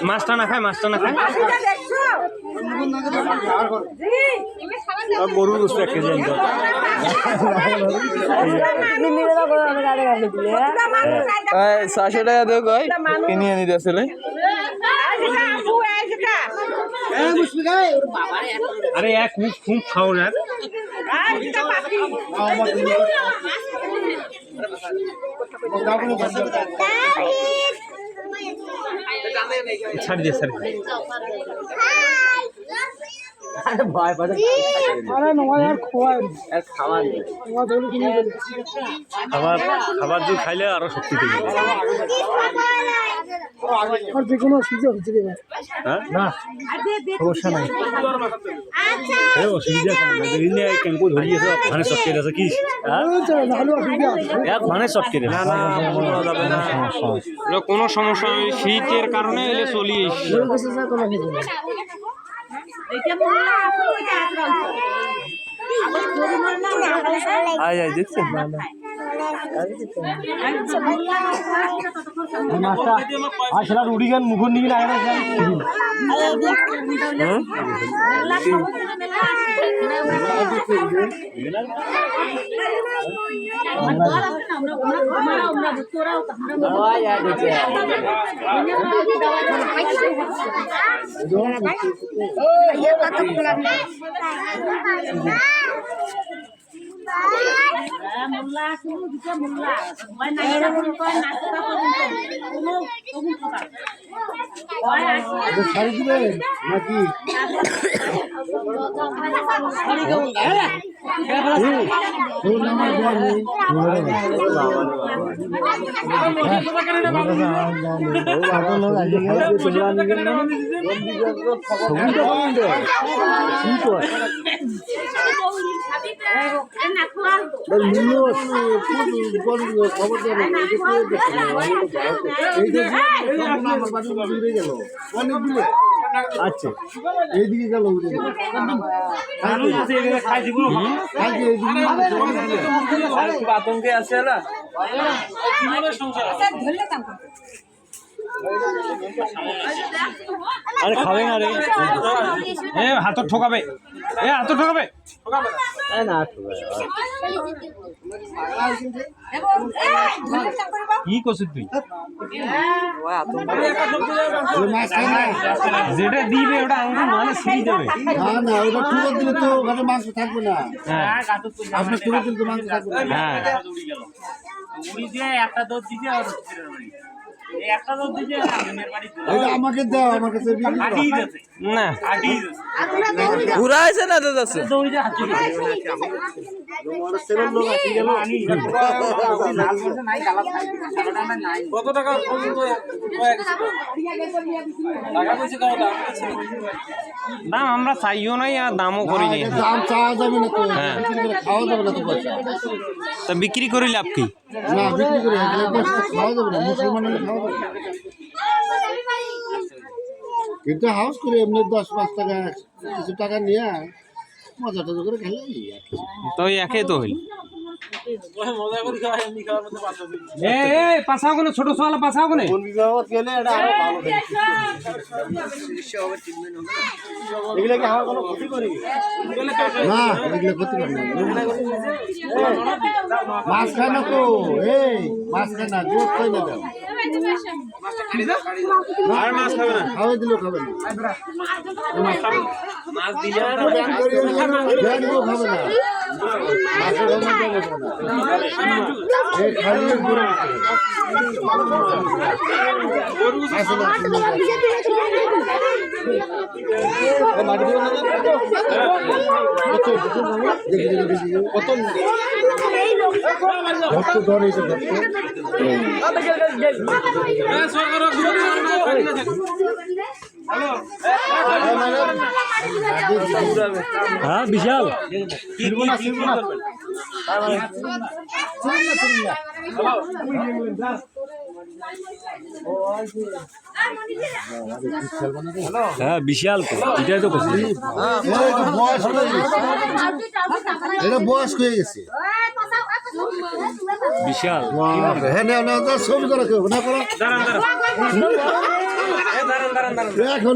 মাছটা না খায়, মাছটা না খায়। গরুর গোস্ত 1 কেজি আনতে 600 টাকা দেও কই কিনে আনি আসলে। আরে এক মুখ খুব খাও না। ছাড় দিয়ে ছাড় দিয়ে। আরে ভয় পারে। আরে নয় আর খোয়াই আর খাবার খাবার খাবার যদি খাইলে আরো শক্তি পেয়ে যাবে। আর যে কোনো অসুবিধা হচ্ছে রে ভাই? হ্যাঁ না সমস্যা নাই। এই অসুবিধা কেন দিনে ক্যাম্পো ধরিয়েছে মানে সব কেটে আছে কি মানে সব কেটে না না কোনো সমস্যা নেই। শীতের কারণে এলে চলি আয় আয় দেখছেন আসলে রুটি গান মুখর নিয়ে শাড়ি দিবেন নাকি আচ্ছা এইদিকে গেল আতঙ্কে আছে না আরে খাবে না রে হাত ঠকাবে হাত ঠকাবে না কি করছিস তুই যেটা দিবে ওটা আঙুল মানে ছিঁড়ে দেবে না না ওটা টুকরো দিলে তো ওখানে মাংস থাকবে না আপনার টুকরো দিলে তো মাংস থাকবে না হ্যাঁ উড়ি দিয়ে একটা দোষ দিতে আর একটা দোষ দিতে আমাকে দাও আমার কাছে না ঘুরা আছে না দাদা আছে কত টাকা দাম আমরা চাইও নাই আর দামও করি নাই দাম চাওয়া যাবে না তো খাওয়া যাবে না তো তা বিক্রি করি লাভ কি না বিক্রি করে খাওয়া যাবে না মুসলমান হলে খাওয়া যাবে না কিন্তু হাউস করে এমনি 10-5 টাকা কিছু টাকা নিয়ে মজা টজা করে খেলে তো একে তো হইল পাশাও কোন ছোট সোয়ালা পাশাও কোন মাছ খায় না তো মাছ খায় না জোর খাই না মাছ খাবে না খাওয়াই দিলেও খাবে না মাছ দিলে খাবে না হ্যাঁ বিশাল না হ্যাঁ বিশাল তো এটাই তো করছি এটা বয়স হয়ে গেছে বিশাল হ্যাঁ না ছবি করা কেউ না করা দাঁড়ান দাঁড়ান এখন